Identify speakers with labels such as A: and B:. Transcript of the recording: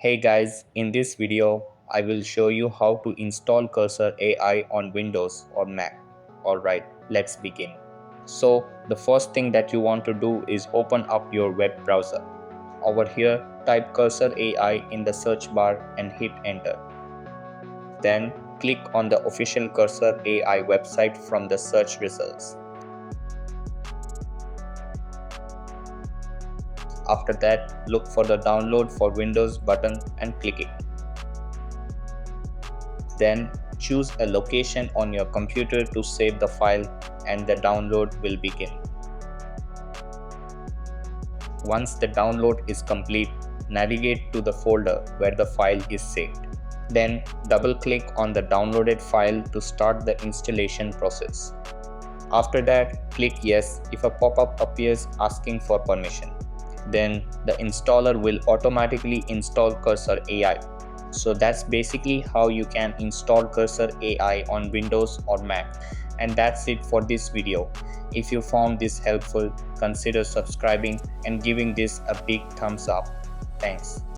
A: Hey guys, in this video, I will show you how to install Cursor AI on Windows or Mac. Alright, let's begin. So, the first thing that you want to do is open up your web browser. Over here, type Cursor AI in the search bar and hit enter. Then, click on the official Cursor AI website from the search results. After that, look for the download for Windows button and click it. Then choose a location on your computer to save the file and the download will begin. Once the download is complete, navigate to the folder where the file is saved. Then double click on the downloaded file to start the installation process. After that, click yes if a pop-up appears asking for permission. Then the installer will automatically install Cursor AI. So that's basically how you can install Cursor AI on Windows or Mac. And that's it for this video. If you found this helpful, consider subscribing and giving this a big thumbs up. Thanks.